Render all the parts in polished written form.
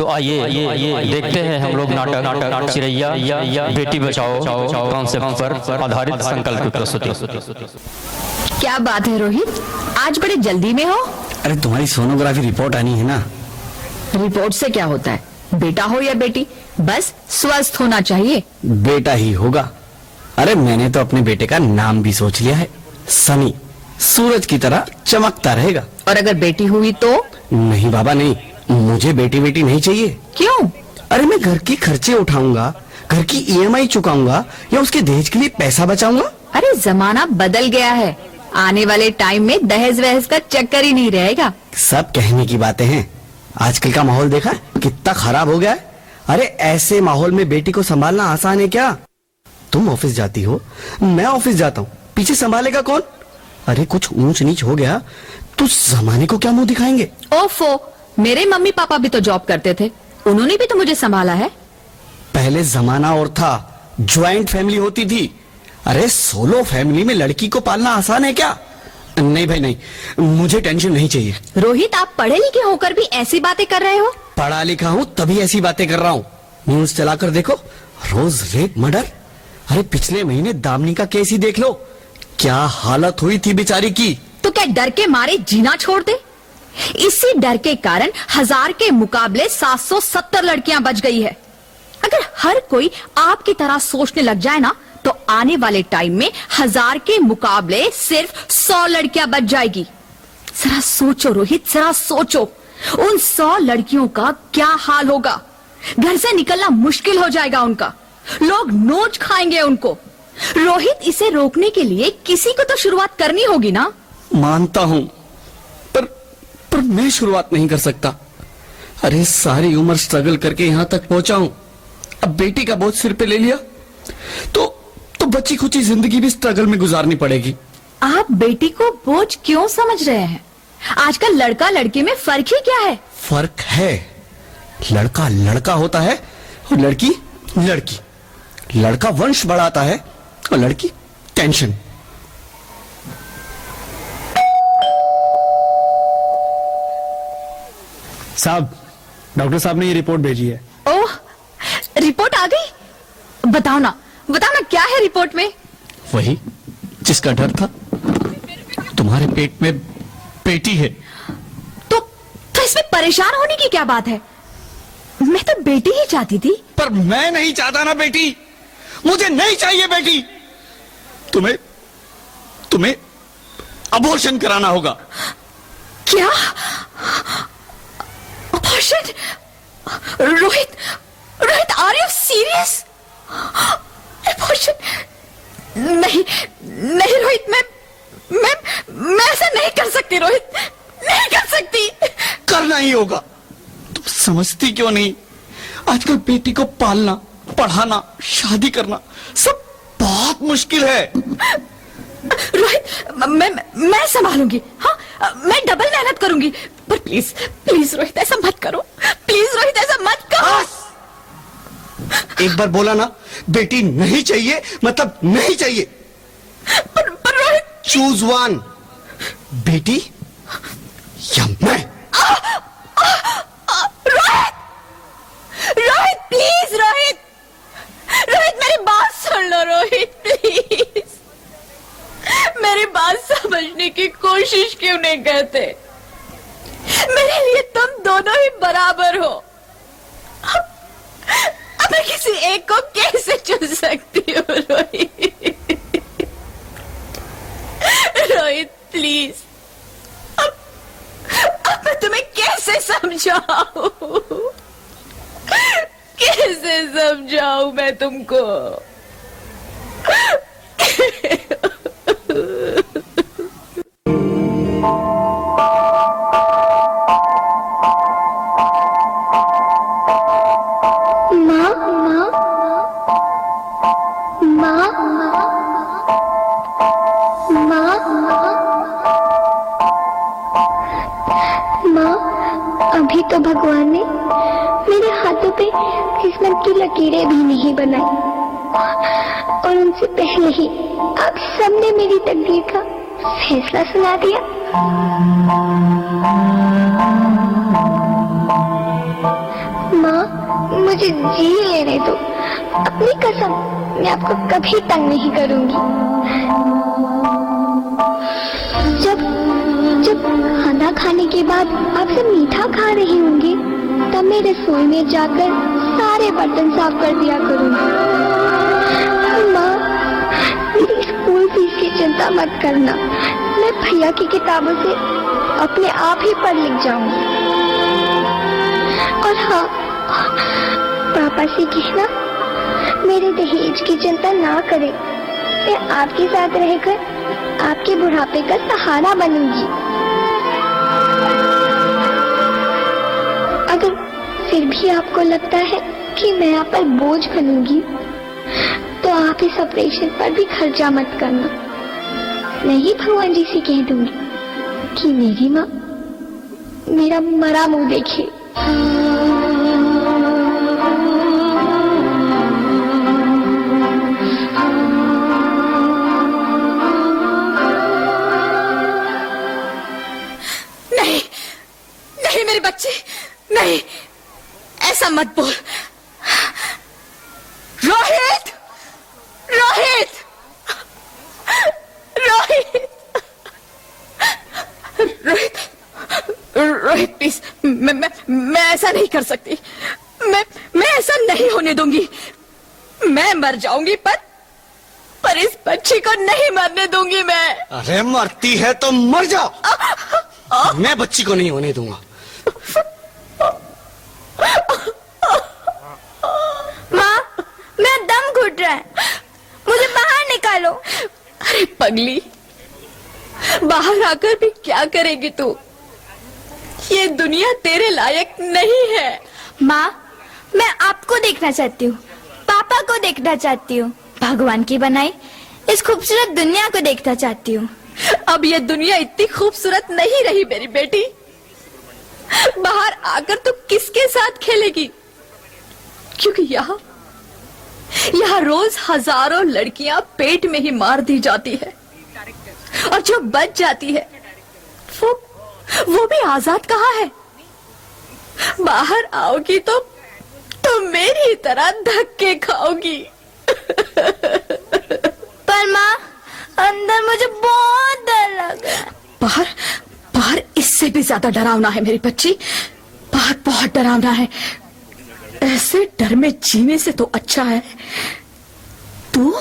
तो आइए देखते हैं हम लोग नाटक चिरैया बेटी बचाओ कॉन्सेप्ट पर आधारित संकल्प की प्रस्तुति। क्या बात है रोहित, आज बड़े जल्दी में हो? अरे तुम्हारी सोनोग्राफी रिपोर्ट आनी है ना। रिपोर्ट से क्या होता है, बेटा हो या बेटी, बस स्वस्थ होना चाहिए। बेटा ही होगा। अरे मैंने तो अपने बेटे का नाम भी सोच लिया है, सनी, सूरज की तरह चमकता रहेगा। और अगर बेटी हुई तो? नहीं बाबा नहीं, मुझे बेटी बेटी नहीं चाहिए। क्यों? अरे मैं घर के खर्चे उठाऊंगा, घर की ईएमआई चुकाऊंगा या उसके दहेज के लिए पैसा बचाऊंगा। अरे जमाना बदल गया है, आने वाले टाइम में दहेज वहेज का चक्कर ही नहीं रहेगा। सब कहने की बातें हैं, आजकल का माहौल देखा कितना खराब हो गया है। अरे ऐसे माहौल में बेटी को संभालना आसान है क्या? तुम ऑफिस जाती हो, मैं ऑफिस जाता हूँ, पीछे संभालेगा कौन? अरे कुछ ऊंच नीच हो गया तो जमाने को क्या मुंह दिखाएंगे? ओफो, मेरे मम्मी पापा भी तो जॉब करते थे, उन्होंने भी तो मुझे संभाला है। पहले जमाना और था, ज्वाइंट फैमिली होती थी। अरे सोलो फैमिली में लड़की को पालना आसान है क्या? नहीं भाई नहीं, मुझे टेंशन नहीं चाहिए। रोहित, आप पढ़े लिखे होकर भी ऐसी बातें कर रहे हो? पढ़ा लिखा हूँ तभी ऐसी बातें कर रहा हूँ। न्यूज चलाकर देखो, रोज रेप मर्डर। अरे पिछले महीने दामिनी का केस ही देख लो, क्या हालत हुई थी बेचारी की। तो क्या डर के मारे जीना छोड़ दे? इसी डर के कारण 1000 के मुकाबले 770 लड़कियां बच गई है। अगर हर कोई आपकी तरह सोचने लग जाए ना, तो आने वाले टाइम में 1000 के मुकाबले सिर्फ 100 लड़कियां बच जाएगी। जरा सोचो रोहित, जरा सोचो, उन 100 लड़कियों का क्या हाल होगा। घर से निकलना मुश्किल हो जाएगा उनका, लोग नोच खाएंगे उनको। रोहित, इसे रोकने के लिए किसी को तो शुरुआत करनी होगी ना। मानता हूँ, पर मैं शुरुआत नहीं कर सकता। अरे सारी उम्र स्ट्रगल करके यहाँ तक पहुंचा हूँ, अब बेटी का बोझ सिर पे ले लिया तो बच्ची खुची जिंदगी भी स्ट्रगल में गुजारनी पड़ेगी। आप बेटी को बोझ क्यों समझ रहे हैं? आजकल लड़का लड़की में फर्क ही क्या है? फर्क है, लड़का लड़का होता है और लड़की लड़की। लड़का वंश बढ़ाता है और लड़की टेंशन। साहब, डॉक्टर साहब ने ये रिपोर्ट भेजी है। ओह, रिपोर्ट आ गई? बताओ ना क्या है रिपोर्ट में? वही जिसका डर था, तुम्हारे पेट में बेटी है। तो इसमें परेशान होने की क्या बात है? मैं तो बेटी ही चाहती थी। पर मैं नहीं चाहता ना बेटी, मुझे नहीं चाहिए बेटी। तुम्हें अबॉर्शन कराना होगा। क्या? Abortion? Rohit, are you serious? Abortion? नहीं रोहित, मैं ऐसा नहीं कर सकती रोहित, नहीं कर सकती। करना ही होगा। तुम समझती क्यों नहीं? आजकल बेटी को पालना, पढ़ाना, शादी करना सब बहुत मुश्किल है। रोहित, मैं संभालूंगी। हाँ, मैं डबल मेहनत करूंगी। पर प्लीज रोहित, ऐसा मत करो। प्लीज रोहित, ऐसा मत करो। एक बार बोला ना, बेटी नहीं चाहिए मतलब नहीं चाहिए। पर रोहित, चूज वन, बेटी या मैं। रोहित प्लीज, रोहित मेरी बात सुन लो। रोहित प्लीज, मेरी बात समझने की कोशिश क्यों नहीं करते? मेरे लिए तुम दोनों ही बराबर हो। अब मैं किसी एक को कैसे चुन सकती हूँ? रोहित प्लीज, अब मैं तुम्हें कैसे समझाऊं? कैसे समझाऊं मैं तुमको? अभी तो भगवान ने मेरे हाथों पे किस्मत की लकीरें भी नहीं बनाई, और उनसे पहले ही आप सबने मेरी तकदीर का फैसला सुना दिया। माँ, मुझे जी लेने दो। अपनी कसम, मैं आपको कभी तंग नहीं करूंगी। जब जब खाना खाने के बाद आप सब मीठा खा रही होंगी, तब मैं रसोई में जाकर सारे बर्तन साफ कर दिया करूंगी। माँ, मेरी स्कूल फीस की चिंता मत करना। मैं भैया की किताबों से अपने आप ही पढ़ लिख जाऊंगी। और हाँ, पापा से कहना मेरे दहेज की चिंता ना करें। मैं आपके साथ रहकर आपके बुढ़ापे का सहारा बनूंगी। अगर फिर भी आपको लगता है कि मैं आप पर बोझ बनूंगी, तो आप इस ऑपरेशन पर भी खर्चा मत करना। मैं ही भगवान जी से कह दूंगी कि मेरी माँ मेरा मरा मुंह देखे। नहीं, नहीं मेरे बच्चे, नहीं, ऐसा मत बोल। रोहित, रोहित, रोहित, रोहित, रोहित प्लीज, मैं ऐसा नहीं कर सकती। मैं ऐसा नहीं होने दूंगी। मैं मर जाऊंगी, पर इस बच्ची को नहीं मरने दूंगी मैं। अरे मरती है तो मर जाओ, मैं बच्ची को नहीं होने दूंगा। माँ, मेरा दम घुट रहा है, मुझे बाहर निकालो। अरे पगली, बाहर आकर भी क्या करेगी तू? ये दुनिया तेरे लायक नहीं है। माँ, मैं आपको देखना चाहती हूँ, पापा को देखना चाहती हूँ, भगवान की बनाई इस खूबसूरत दुनिया को देखना चाहती हूँ। अब ये दुनिया इतनी खूबसूरत नहीं रही मेरी बेटी। बाहर आकर तू किसके साथ खेलेगी? क्योंकि यहाँ रोज हजारों लड़कियां पेट में ही मार दी जाती है, और जो बच जाती है वो भी आजाद कहाँ है? बाहर आओगी तो मेरी तरह धक्के खाओगी। पर माँ, अंदर मुझे बहुत डर लग रहा है। बाहर इससे भी ज्यादा डरावना है मेरी बच्ची। बाहर बहुत डरावना है। ऐसे डर में जीने से तो अच्छा है तू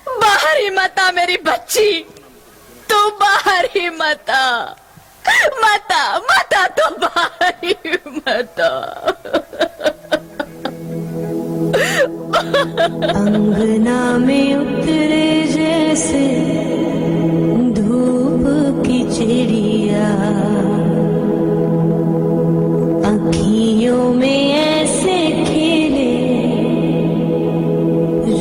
बाहर ही मत आ मेरी बच्ची। तू बाहर ही मत आ, तो बाहर ही मत आ। अंगना में उतरे जैसे धूप की चिड़िया, अखियों में ऐसे खेले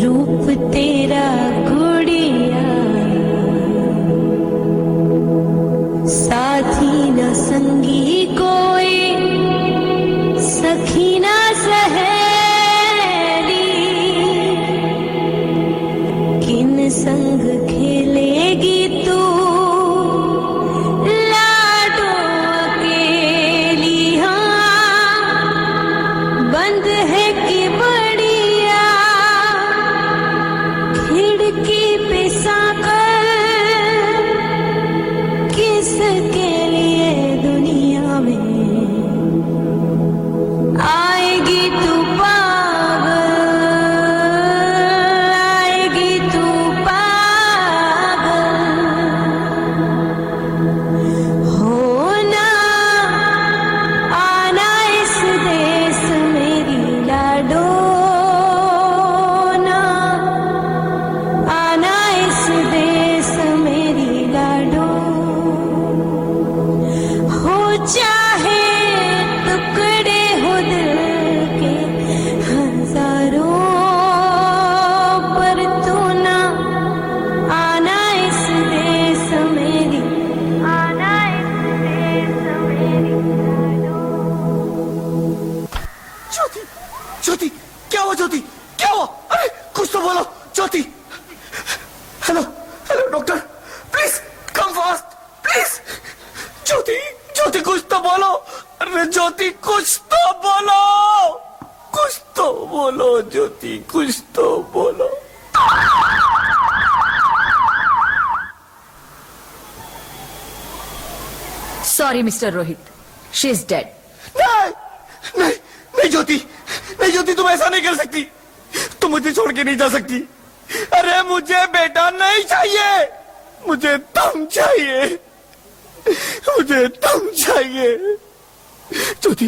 रूप तेरा गुड़िया, साथी न संगी कोई, सखी न संग खेलेगी तू, लाडो अकेली। हाँ, बंद है कि बढ़िया, खिड़की पे साकर, किसके लिए दुनिया में आएगी तू ज्योति, क्या हुआ ज्योति, क्या हुआ? अरे कुछ तो बोलो Jyoti. Hello hello doctor, please come fast please. Jyoti, Jyoti कुछ तो बोलो। अरे ज्योति कुछ तो बोलो। बोलो ज्योति, कुछ तो बोलो। Sorry mister Rohit, she is dead. नहीं नहीं नहीं ज्योति, नहीं ज्योति, तुम ऐसा नहीं कर सकती। तुम मुझे छोड़ के नहीं जा सकती। अरे मुझे बेटा नहीं चाहिए, मुझे तुम चाहिए, मुझे तुम चाहिए। ज्योति,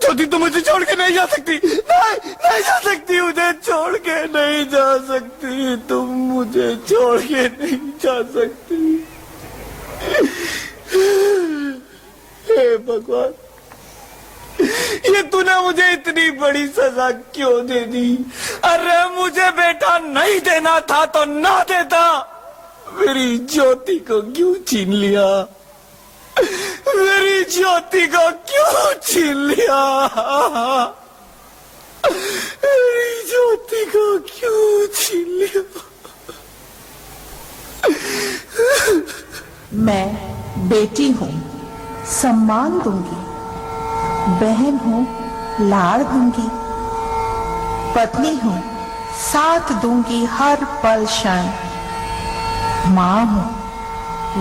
ज्योति, तुम मुझे छोड़ के नहीं जा सकती। नहीं नहीं जा सकती, मुझे छोड़ के नहीं जा सकती। तुम मुझे छोड़ के नहीं जा सकती। हे भगवान, ये तूने मुझे इतनी बड़ी सजा क्यों दे दी? अरे मुझे बेटा नहीं देना था तो ना देता। मेरी ज्योति को क्यों छीन लिया? मेरी ज्योति को क्यों छीन लिया? मेरी ज्योति को क्यों छीन लिया? मैं बेटी हूँ, सम्मान दूंगी, बहन हूँ, लाड़ दूंगी, पत्नी हूँ, साथ दूंगी हर पल क्षण, माँ हूँ,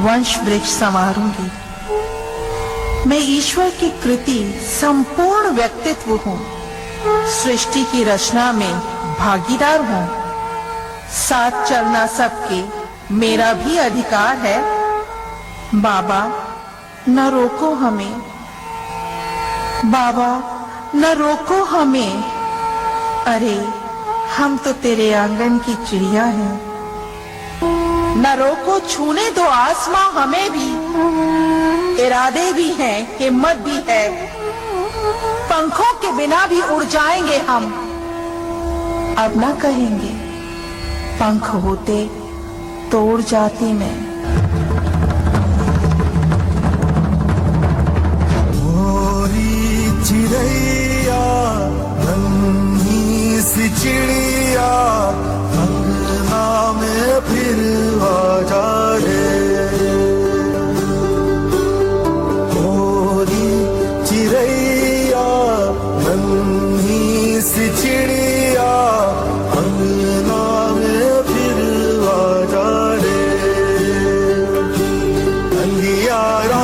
वंश वृक्ष संवारूंगी। मैं ईश्वर की कृति संपूर्ण व्यक्तित्व हूँ, सृष्टि की रचना में भागीदार हूँ, साथ चलना सबके मेरा भी अधिकार है। बाबा न रोको हमें, बाबा न रोको हमें, अरे हम तो तेरे आंगन की चिड़िया हैं। न रोको, छूने दो आसमां हमें भी, इरादे भी हैं, हिम्मत भी है, पंखों के बिना भी उड़ जाएंगे हम। अब न कहेंगे पंख होते तो उड़ जाती मैं। चिड़ैया नन्ही सी चिड़िया अंगना में फिर आ जा रे। मोरी चिड़ैया नन्ही सी चिड़िया अंगना में फिर आ जा रे। अंधियारा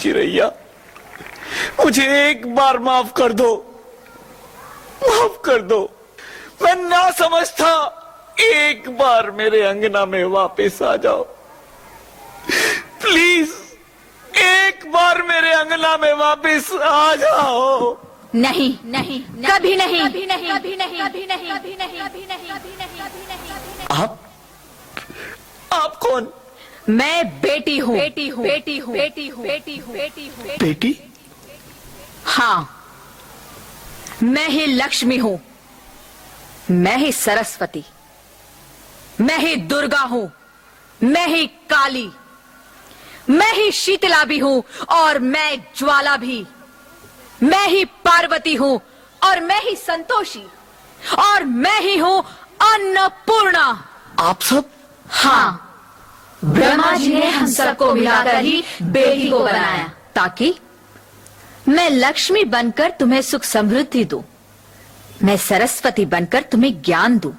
चिड़ैया, मुझे एक बार माफ कर दो, माफ कर दो। मैं ना समझ था, एक बार मेरे अंगना में वापस आ जाओ प्लीज, एक बार मेरे अंगना में वापस आ जाओ। नहीं नहीं, कभी नहीं, कभी नहीं, कभी नहीं, कभी नहीं, कभी नहीं, कभी नहीं, कभी नहीं। आप कौन? मैं बेटी हूँ, बेटी हूँ, बेटी हूँ, बेटी हूँ, बेटी हूँ, बेटी हूँ। बेटी? हाँ, मैं ही लक्ष्मी हूँ, मैं ही सरस्वती, मैं ही दुर्गा हूँ, मैं ही काली, मैं ही शीतला भी हूं और मैं ज्वाला भी। मैं ही पार्वती हूं और मैं ही संतोषी और मैं ही हूं अन्नपूर्णा। आप सब? हाँ, ब्रह्मा जी ने हम सबको मिलाकर ही बेटी को बनाया ताकि मैं लक्ष्मी बनकर तुम्हें सुख समृद्धि दूं, मैं सरस्वती बनकर तुम्हें ज्ञान दूं,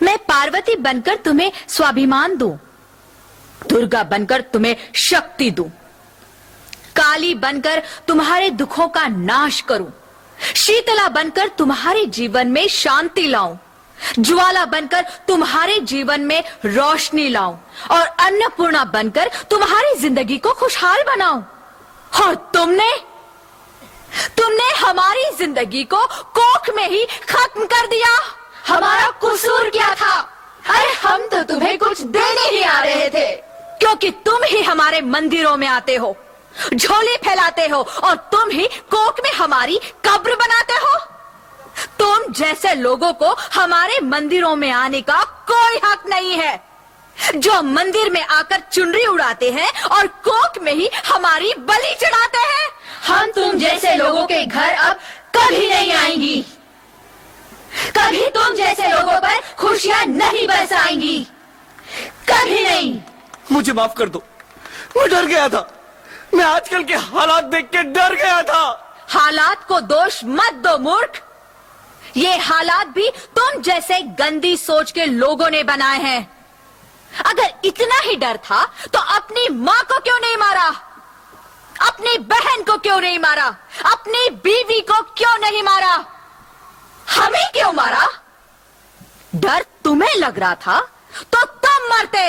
मैं पार्वती बनकर तुम्हें स्वाभिमान दूं, दुर्गा बनकर तुम्हें शक्ति दूं, काली बनकर तुम्हारे दुखों का नाश करूं, शीतला बनकर तुम्हारे जीवन में शांति लाऊं, ज्वाला बनकर तुम्हारे जीवन में रोशनी लाऊं और अन्नपूर्णा बनकर तुम्हारी जिंदगी को खुशहाल बनाऊं। और तुमने हमारी जिंदगी को कोख में ही खत्म कर दिया। हमारा कसूर क्या था? अरे हम तो तुम्हें कुछ देने ही आ रहे थे, क्योंकि तुम ही हमारे मंदिरों में आते हो, झोली फैलाते हो और तुम ही कोख में हमारी कब्र बनाते हो। तुम जैसे लोगों को हमारे मंदिरों में आने का कोई हक नहीं है, जो मंदिर में आकर चुनरी उड़ाते हैं और कोख में ही हमारी बलि चढ़ाते हैं। हम तुम जैसे लोगों के घर अब कभी नहीं आएंगी, कभी तुम जैसे लोगों पर खुशियां नहीं बरसाएंगी, कभी नहीं। मुझे माफ कर दो, मैं डर गया था। मैं आजकल के हालात देख के डर गया था। हालात को दोष मत दो मूर्ख, ये हालात भी तुम जैसे गंदी सोच के लोगों ने बनाए हैं। अगर इतना ही डर था तो अपनी माँ को क्यों नहीं मारा, अपनी बहन को क्यों नहीं मारा, अपनी बीवी को क्यों नहीं मारा, हमें क्यों मारा? डर तुम्हें लग रहा था तो तुम मरते,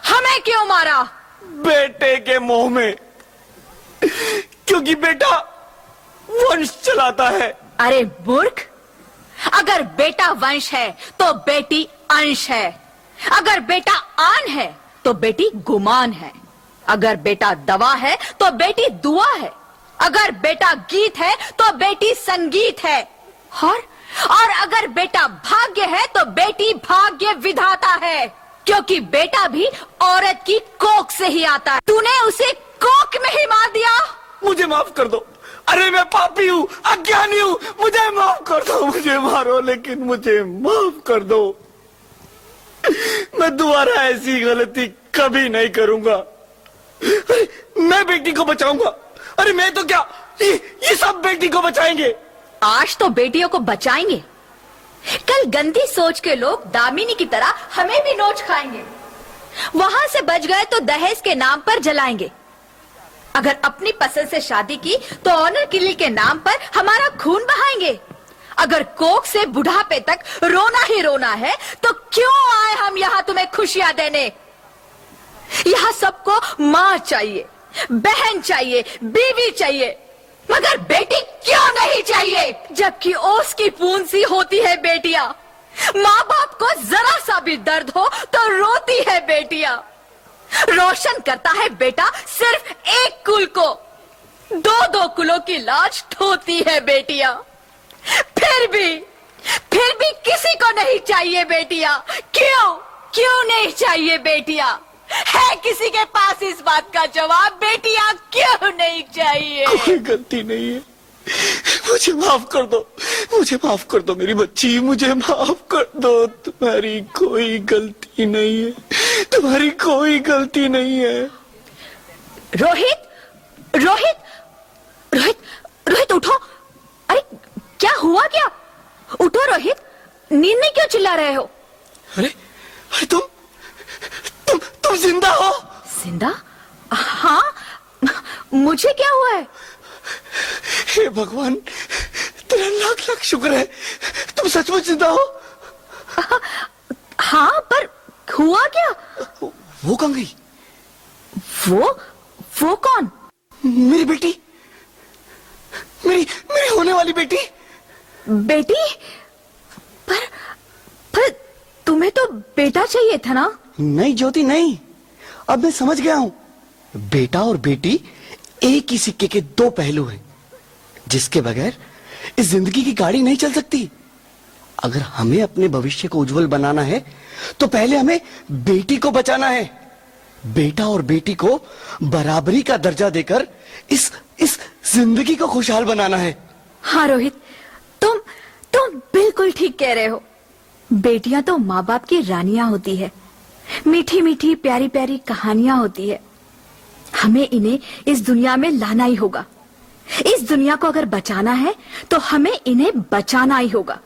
हमें क्यों मारा? बेटे के मोह में, क्योंकि बेटा वंश चलाता है। अरे मूर्ख, अगर बेटा वंश है तो बेटी अंश है, अगर बेटा आन है तो बेटी गुमान है, अगर बेटा दवा है तो बेटी दुआ है, अगर बेटा गीत है तो बेटी संगीत है, और अगर बेटा भाग्य है तो बेटी भाग्य विधाता है, क्योंकि बेटा भी औरत की कोख से ही आता है। तूने उसे कोख में ही मार दिया। मुझे माफ कर दो। अरे मैं पापी हूँ, अज्ञानी हूँ, मुझे माफ कर दो। मुझे मारो लेकिन मुझे माफ कर दो। मैं दोबारा ऐसी गलती कभी नहीं करूंगा। अरे मैं बेटी को बचाऊंगा। अरे मैं तो क्या, ये सब बेटी को बचाएंगे। आज तो बेटियों को बचाएंगे, कल गंदी सोच के लोग दामिनी की तरह हमें भी नोच खाएंगे। वहां से बच गए तो दहेज के नाम पर जलाएंगे। अगर अपनी पसंद से शादी की तो ऑनर किलिंग के नाम पर हमारा खून बहाएंगे। अगर कोख से बुढ़ापे तक रोना ही रोना है तो क्यों आए हम यहाँ तुम्हें खुशियां देने? यहाँ सबको माँ चाहिए, बहन चाहिए, बीवी चाहिए, मगर बेटी क्यों नहीं चाहिए? जबकि ओस की पूंछ सी होती है बेटियां। माँ बाप को जरा सा भी दर्द हो तो रोती है बेटियां। रोशन करता है बेटा सिर्फ एक कुल को, दो कुलों की लाज ढोती है बेटियां। फिर भी किसी को नहीं चाहिए बेटियां। क्यों नहीं चाहिए बेटियां? है किसी के पास इस बात का जवाब? बेटियां क्यों नहीं चाहिए? कोई गलती नहीं है, मुझे माफ कर दो, मुझे माफ कर दो मेरी बच्ची, मुझे माफ कर दो। तुम्हारी कोई गलती नहीं है, तुम्हारी कोई गलती नहीं है। रोहित उठो। अरे क्या हुआ? क्या? उठो रोहित, नींद में क्यों चिल्ला रहे हो? अरे तुम जिंदा हो? जिंदा? हाँ, मुझे क्या हुआ है? हे भगवान, तेरा लाख लाख शुक्र है, तुम सचमुच जिंदा हो। हाँ, पर हुआ क्या? वो कहाँ गई? वो कौन? मेरी बेटी, मेरी होने वाली बेटी। बेटी? पर तुम्हें तो बेटा चाहिए था ना? नहीं ज्योति, नहीं। अब मैं समझ गया हूं, बेटा और बेटी एक ही सिक्के के दो पहलू हैं, जिसके बगैर इस जिंदगी की गाड़ी नहीं चल सकती। अगर हमें अपने भविष्य को उज्जवल बनाना है तो पहले हमें बेटी को बचाना है, बेटा और बेटी को बराबरी का दर्जा देकर इस जिंदगी को खुशहाल बनाना है। हाँ रोहित, तुम बिल्कुल ठीक कह रहे हो। बेटियां तो माँ बाप की रानियां होती है, मीठी मीठी प्यारी प्यारी कहानियां होती है। हमें इन्हें इस दुनिया में लाना ही होगा। इस दुनिया को अगर बचाना है तो हमें इन्हें बचाना ही होगा।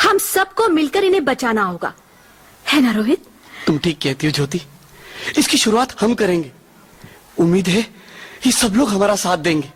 हम सबको मिलकर इन्हें बचाना होगा, है ना रोहित? तुम ठीक कहती हो ज्योति, इसकी शुरुआत हम करेंगे। उम्मीद है ये सब लोग हमारा साथ देंगे।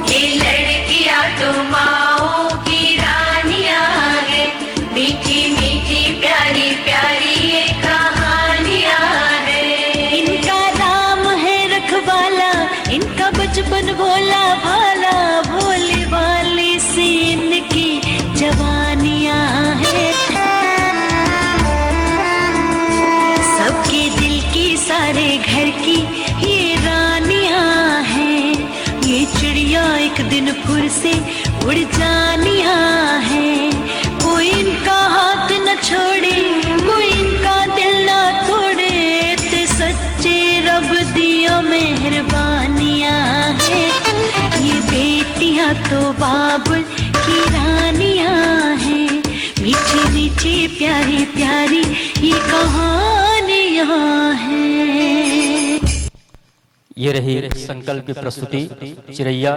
ये लड़कियां तो माओ की रानियां हैं, मीठी मीठी प्यारी प्यारी ये कहानियां हैं। इनका नाम है रखवाला, इनका बचपन भोला भाला, भोले वाले से इनकी जवानियां हैं। सबके दिल की सारे घर की ये रानियां हैं। ये चिड़िया एक दिन फिर से उड़ जानियां हैं। कोई इनका हाथ न छोड़े, कोई इनका दिल न तोड़े, ते सच्चे रब दिया मेहरबानियां हैं। ये बेटियां तो बाबुल की रानियां हैं, मीठी मीठी प्यारी प्यारी ये कहानियां हैं। ये रही संकल्प की प्रस्तुति चिरैया